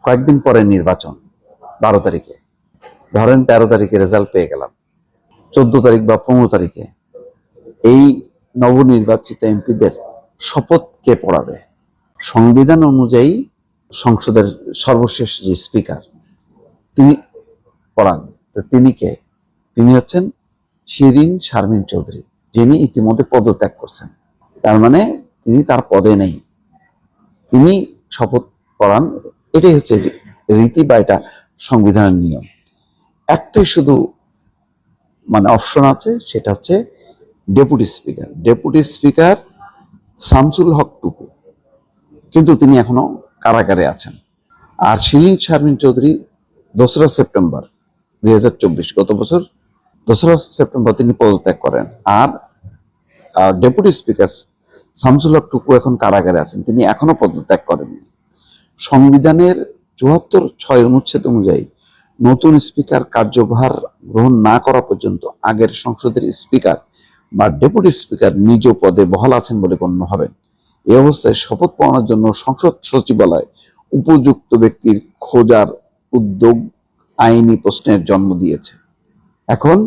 কয়েকদিন পরে নির্বাচন, 12 তারিখে, ধরেন 13 তারিখে রেজাল্ট পেয়ে গেলাম, 14 তারিখ বা 15 তারিখে এই নবনির্বাচিত এমপিদের শপথ কে পড়াবে? সংবিধান অনুযায়ী সংসদের সর্বশেষ যে স্পিকার তিনি পড়ান। তিনি কে? তিনি হচ্ছেন শিরিন শারমিন চৌধুরী, যিনি ইতিমধ্যে পদত্যাগ করছেন। তার মানে তিনি তার পদে নেই, তিনি শপথ পড়ান। এটাই হচ্ছে রীতি বা এটা সংবিধানের নিয়ম। একটাই শুধু অপশন আছে, সেটা হচ্ছে deputy speaker. Deputy speaker Shamsul Haque Tuku, কিন্তু তিনি এখনো কারাগারে আছেন। আর শিরিন শারমিন চৌধুরী 2রা সেপ্টেম্বর 2024, গত বছর 2রা সেপ্টেম্বর তিনি পদত্যাগ করেন। আর ডেপুটি স্পিকার শামসুল হক টুকু এখন কারাগারে আছেন, তিনি এখনো পদত্যাগ করেননি। সংবিধানের 74(6) অনুচ্ছেদ অনুযায়ী নতুন স্পিকার কার্যভার গ্রহণ না করা পর্যন্ত আগের সংসদের স্পিকার বা ডেপুটি স্পিকার নিজ পদে বহাল আছেন বলে গণ্য হবেন। এই অবস্থায় শপথ পড়ানোর জন্য সংসদ সচিবালয় উপযুক্ত ব্যক্তির খোঁজার উদ্যোগ আইনি প্রশ্নের জন্ম দিয়েছে। এখন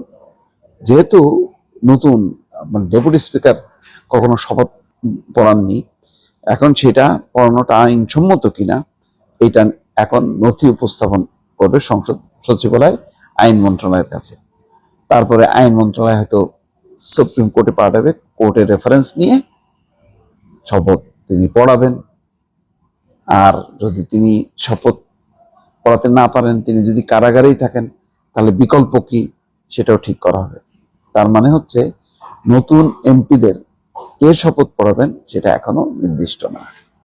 যেহেতু নতুন ডেপুটি স্পিকার কখনো শপথ পড়াননি, এখন সেটা পড়ানোটা আইনসম্মত কিনা এটা এখন নথি উপস্থাপন করবে সংসদ সচিবালয় আইন মন্ত্রণালয়ের কাছে। তারপরে আইন মন্ত্রণালয় হয়তো সুপ্রিম কোর্টে পাঠাবে, কোর্টের রেফারেন্স নিয়ে শপথ তিনি পড়াবেন। আর যদি তিনি শপথ পড়াতে না পারেন, তিনি যদি কারাগারেই থাকেন, তাহলে বিকল্প কি সেটাও ঠিক করা হবে। তার মানে হচ্ছে নতুন এমপিদের কে শপথ পড়াবেন সেটা এখনো নির্দিষ্ট না।